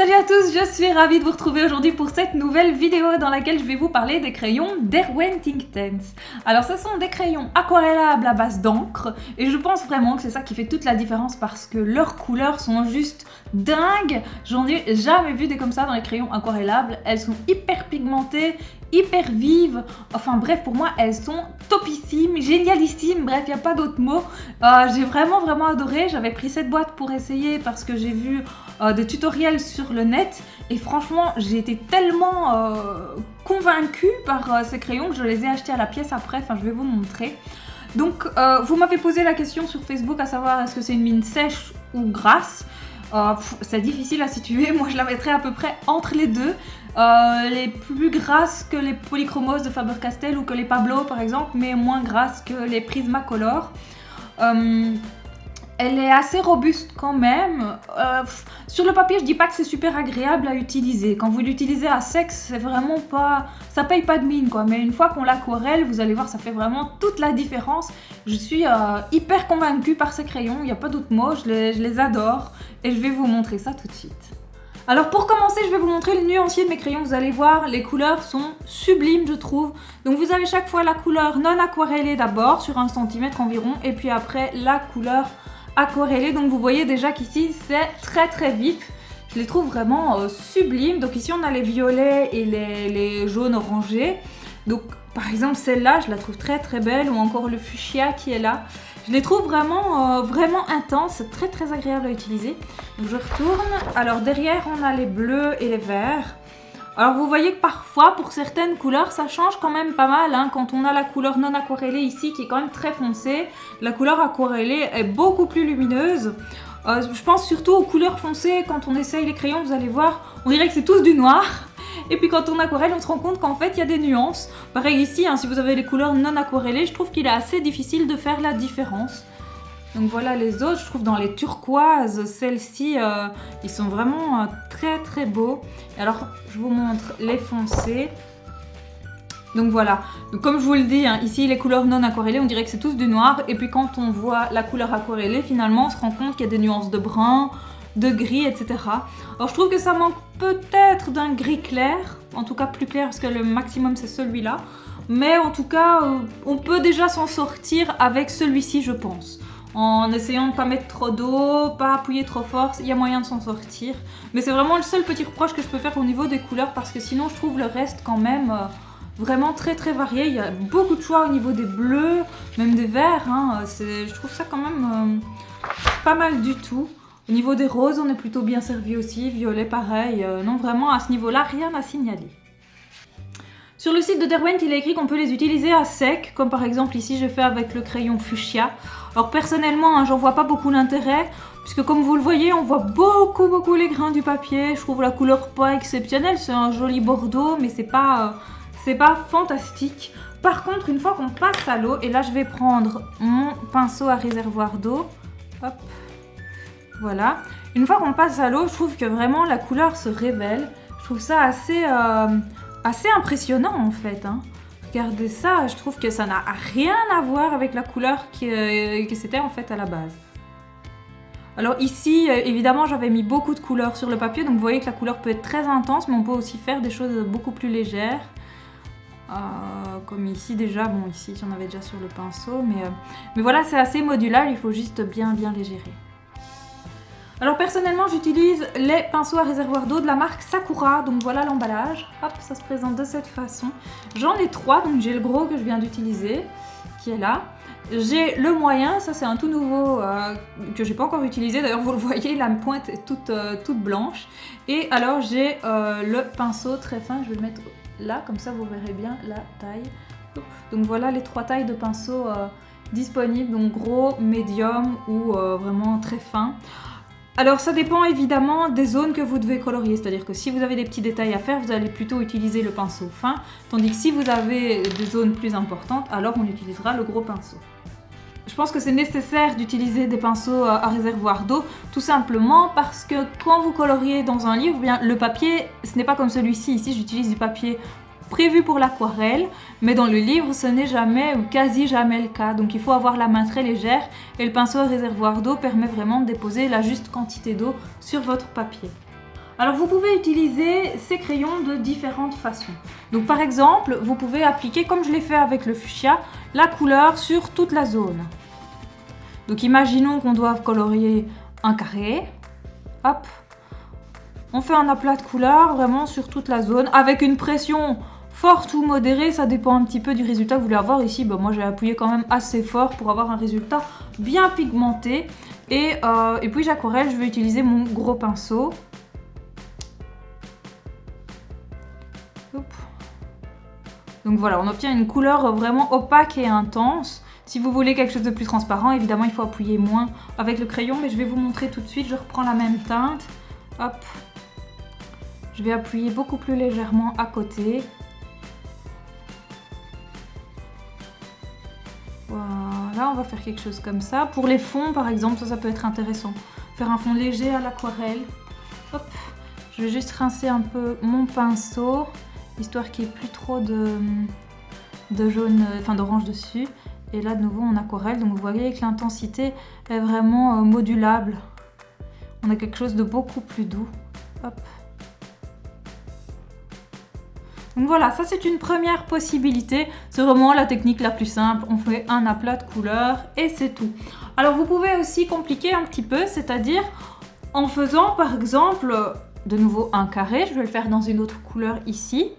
Salut à tous, je suis ravie de vous retrouver aujourd'hui pour cette nouvelle vidéo dans laquelle je vais vous parler des crayons Derwent Inktense. Alors ce sont des crayons aquarellables à base d'encre et je pense vraiment que c'est ça qui fait toute la différence parce que leurs couleurs sont juste dingues. J'en ai jamais vu des comme ça dans les crayons aquarellables, elles sont hyper pigmentées, hyper vives, enfin bref pour moi elles sont topissimes, génialissimes, bref il n'y a pas d'autre mot. J'ai vraiment adoré, j'avais pris cette boîte pour essayer parce que j'ai vu des tutoriels sur le net et franchement j'ai été tellement convaincue par ces crayons que je les ai achetés à la pièce après, enfin je vais vous montrer. Donc vous m'avez posé la question sur Facebook à savoir est-ce que c'est une mine sèche ou grasse. C'est difficile à situer, moi je la mettrais à peu près entre les deux. Les plus grasses que les Polychromos de Faber-Castell ou que les Pablo par exemple, mais moins grasses que les Prismacolor. Elle est assez robuste quand même. Sur le papier, je dis pas que c'est super agréable à utiliser. Quand vous l'utilisez à sec, c'est vraiment pas... ça paye pas de mine quoi. Mais une fois qu'on l'aquarelle, vous allez voir, ça fait vraiment toute la différence. Je suis hyper convaincue par ces crayons, il n'y a pas d'autre mot, je les adore. Et je vais vous montrer ça tout de suite. Alors pour commencer, je vais vous montrer le nuancier de mes crayons. Vous allez voir, les couleurs sont sublimes je trouve. Donc vous avez chaque fois la couleur non aquarellée d'abord, sur 1 cm environ. Et puis après, la couleur aquarellée. Donc vous voyez déjà qu'ici c'est très vif. Je les trouve vraiment sublimes. Donc ici on a les violets et les jaunes orangés. Donc par exemple celle-là je la trouve très belle, ou encore le fuchsia qui est là. Je les trouve vraiment intenses, très agréable à utiliser. Donc je retourne. Alors derrière on a les bleus et les verts. Alors vous voyez que parfois pour certaines couleurs ça change quand même pas mal hein. Quand on a la couleur non aquarellée ici qui est quand même très foncée, la couleur aquarellée est beaucoup plus lumineuse. Je pense surtout aux couleurs foncées. Quand on essaye les crayons, vous allez voir, on dirait que c'est tous du noir. Et puis quand on aquarelle, on se rend compte qu'en fait il y a des nuances. Pareil ici, hein, si vous avez les couleurs non aquarellées, je trouve qu'il est assez difficile de faire la différence. Donc voilà les autres, je trouve dans les turquoises, celles-ci, ils sont vraiment très beaux. Et alors je vous montre les foncés. Donc voilà, donc, comme je vous le dis, hein, ici les couleurs non aquarellées, on dirait que c'est tous du noir. Et puis quand on voit la couleur aquarellée, finalement on se rend compte qu'il y a des nuances de brun, de gris, etc. Alors je trouve que ça manque peut-être d'un gris clair, en tout cas plus clair parce que le maximum c'est celui-là. Mais en tout cas, on peut déjà s'en sortir avec celui-ci je pense. En essayant de ne pas mettre trop d'eau, pas appuyer trop fort, il y a moyen de s'en sortir. Mais c'est vraiment le seul petit reproche que je peux faire au niveau des couleurs parce que sinon je trouve le reste quand même vraiment très varié. Il y a beaucoup de choix au niveau des bleus, même des verts. Hein. Je trouve ça quand même pas mal du tout. Au niveau des roses, on est plutôt bien servi aussi. Violet pareil. Non, vraiment à ce niveau-là, rien à signaler. Sur le site de Derwent, il est écrit qu'on peut les utiliser à sec, comme par exemple ici je fais avec le crayon fuchsia. Alors personnellement, hein, j'en vois pas beaucoup l'intérêt, puisque comme vous le voyez, on voit beaucoup les grains du papier. Je trouve la couleur pas exceptionnelle, c'est un joli bordeaux, mais c'est pas fantastique. Par contre, une fois qu'on passe à l'eau, et là je vais prendre mon pinceau à réservoir d'eau, hop, voilà. Une fois qu'on passe à l'eau, je trouve que vraiment la couleur se révèle. Je trouve ça assez impressionnant en fait. Hein. Regardez ça, je trouve que ça n'a rien à voir avec la couleur que c'était en fait à la base. Alors ici, évidemment, j'avais mis beaucoup de couleurs sur le papier, donc vous voyez que la couleur peut être très intense, mais on peut aussi faire des choses beaucoup plus légères. Comme ici déjà, bon ici j'en avais déjà sur le pinceau, mais voilà, c'est assez modulable, il faut juste bien les gérer. Alors personnellement j'utilise les pinceaux à réservoir d'eau de la marque Sakura, donc voilà l'emballage, hop ça se présente de cette façon. J'en ai 3, donc j'ai le gros que je viens d'utiliser, qui est là. J'ai le moyen, ça c'est un tout nouveau que j'ai pas encore utilisé, d'ailleurs vous le voyez, la pointe est toute blanche. Et alors j'ai le pinceau très fin, je vais le mettre là, comme ça vous verrez bien la taille. Donc voilà les 3 tailles de pinceaux disponibles, donc gros, médium ou vraiment très fin. Alors ça dépend évidemment des zones que vous devez colorier, c'est-à-dire que si vous avez des petits détails à faire, vous allez plutôt utiliser le pinceau fin, tandis que si vous avez des zones plus importantes, alors on utilisera le gros pinceau. Je pense que c'est nécessaire d'utiliser des pinceaux à réservoir d'eau, tout simplement parce que quand vous coloriez dans un livre, bien, le papier, ce n'est pas comme celui-ci, ici j'utilise du papier prévu pour l'aquarelle, mais dans le livre ce n'est jamais ou quasi jamais le cas, donc il faut avoir la main très légère et le pinceau à réservoir d'eau permet vraiment de déposer la juste quantité d'eau sur votre papier. Alors vous pouvez utiliser ces crayons de différentes façons. Donc par exemple, vous pouvez appliquer, comme je l'ai fait avec le fuchsia, la couleur sur toute la zone. Donc imaginons qu'on doive colorier un carré. Hop. On fait un aplat de couleur vraiment sur toute la zone avec une pression forte ou modérée, ça dépend un petit peu du résultat que vous voulez avoir. Ici, moi j'ai appuyé quand même assez fort pour avoir un résultat bien pigmenté. Et puis j'aquarelle, je vais utiliser mon gros pinceau. Hop. Donc voilà, on obtient une couleur vraiment opaque et intense. Si vous voulez quelque chose de plus transparent, évidemment il faut appuyer moins avec le crayon, mais je vais vous montrer tout de suite. Je reprends la même teinte. Hop. Je vais appuyer beaucoup plus légèrement à côté. Voilà, on va faire quelque chose comme ça. Pour les fonds, par exemple, ça peut être intéressant. Faire un fond léger à l'aquarelle. Hop. Je vais juste rincer un peu mon pinceau, histoire qu'il n'y ait plus trop de jaune, enfin d'orange dessus. Et là, de nouveau, en aquarelle. Donc, vous voyez que l'intensité est vraiment modulable. On a quelque chose de beaucoup plus doux. Hop. Donc voilà, ça c'est une première possibilité. C'est vraiment la technique la plus simple. On fait un aplat de couleur et c'est tout. Alors vous pouvez aussi compliquer un petit peu, c'est-à-dire en faisant par exemple de nouveau un carré. Je vais le faire dans une autre couleur ici,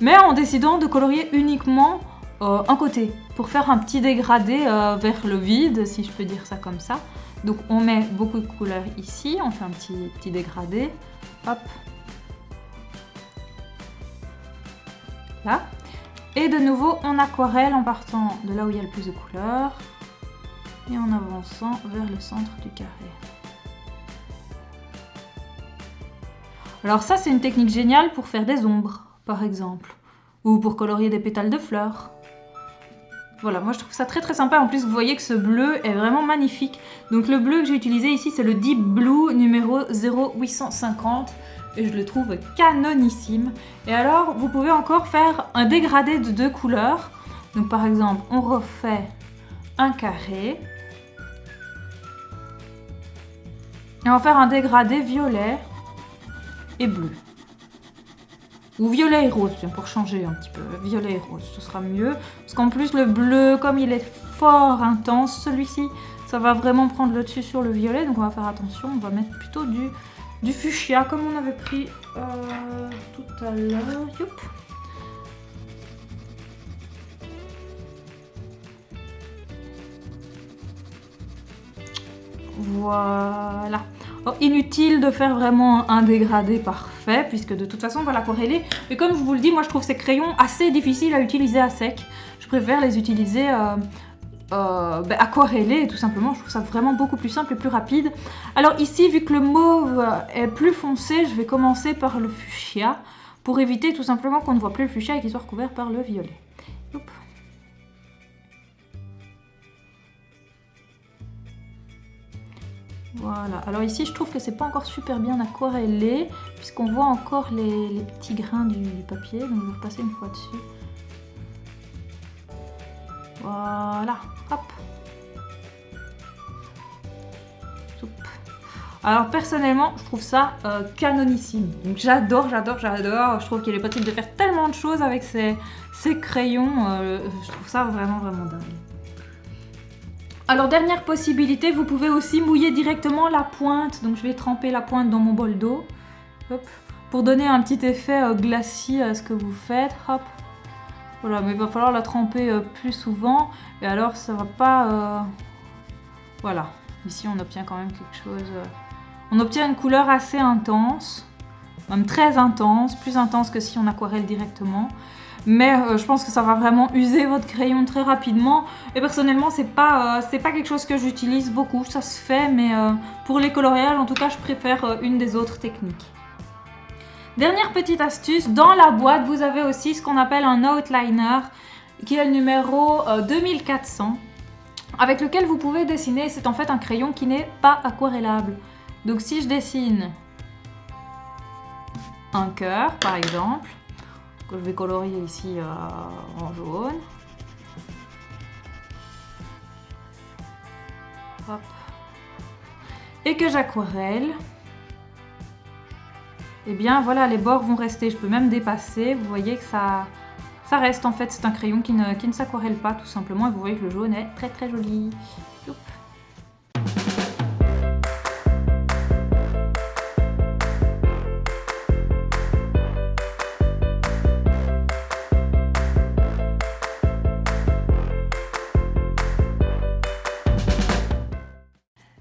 mais en décidant de colorier uniquement un côté pour faire un petit dégradé vers le vide, si je peux dire ça comme ça. Donc on met beaucoup de couleurs ici, on fait un petit dégradé. Hop. Là. Et de nouveau en aquarelle en partant de là où il y a le plus de couleurs et en avançant vers le centre du carré. Alors ça c'est une technique géniale pour faire des ombres par exemple ou pour colorier des pétales de fleurs. Voilà, moi je trouve ça très très sympa. En plus vous voyez que ce bleu est vraiment magnifique. Donc le bleu que j'ai utilisé ici c'est le Deep Blue numéro 0850. Et je le trouve canonissime. Et alors, vous pouvez encore faire un dégradé de 2 couleurs. Donc par exemple, on refait un carré. Et on va faire un dégradé violet et bleu. Ou violet et rose, pour changer un petit peu. Violet et rose, ce sera mieux. Parce qu'en plus, le bleu, comme il est fort intense, celui-ci, ça va vraiment prendre le dessus sur le violet. Donc on va faire attention, on va mettre plutôt du fuchsia comme on avait pris tout à l'heure. Voilà. Oh, inutile de faire vraiment un dégradé parfait puisque de toute façon on va l'aquareller. Mais comme je vous le dis, moi je trouve ces crayons assez difficiles à utiliser à sec. Je préfère les utiliser aquarellés tout simplement. Je trouve ça vraiment beaucoup plus simple et plus rapide. Alors ici, vu que le mauve est plus foncé, je vais commencer par le fuchsia pour éviter tout simplement qu'on ne voit plus le fuchsia et qu'il soit recouvert par le violet. Hop. Voilà, alors ici je trouve que c'est pas encore super bien aquarellé puisqu'on voit encore les petits grains du papier, donc je vais repasser une fois dessus. Voilà, hop. Soup. Alors personnellement, je trouve ça canonissime. Donc j'adore. Je trouve qu'il est possible de faire tellement de choses avec ces crayons. Je trouve ça vraiment dingue. Alors dernière possibilité, vous pouvez aussi mouiller directement la pointe. Donc je vais tremper la pointe dans mon bol d'eau. Hop. Pour donner un petit effet glacis à ce que vous faites. Hop. Voilà, mais il va falloir la tremper plus souvent. Et alors ça va pas... Voilà. Ici on obtient quand même quelque chose... On obtient une couleur assez intense. Même très intense. Plus intense que si on aquarelle directement. Mais je pense que ça va vraiment user votre crayon très rapidement. Et personnellement, c'est pas quelque chose que j'utilise beaucoup. Ça se fait, mais pour les coloriages, en tout cas, je préfère une des autres techniques. Dernière petite astuce, dans la boîte, vous avez aussi ce qu'on appelle un outliner, qui est le numéro 2400, avec lequel vous pouvez dessiner. C'est en fait un crayon qui n'est pas aquarellable. Donc si je dessine un cœur, par exemple, que je vais colorier ici en jaune. Hop. Et que j'aquarelle. Et bien voilà, les bords vont rester. Je peux même dépasser. Vous voyez que ça reste en fait. C'est un crayon qui ne s'aquarelle pas tout simplement. Et vous voyez que le jaune est très très joli. Youp.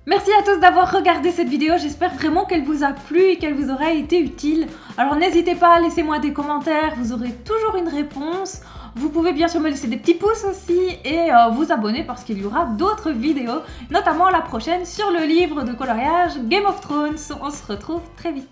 Merci à tous d'avoir regardé cette vidéo, j'espère vraiment qu'elle vous a plu et qu'elle vous aura été utile. Alors n'hésitez pas, laissez-moi des commentaires, vous aurez toujours une réponse. Vous pouvez bien sûr me laisser des petits pouces aussi et vous abonner parce qu'il y aura d'autres vidéos, notamment la prochaine sur le livre de coloriage Game of Thrones. On se retrouve très vite.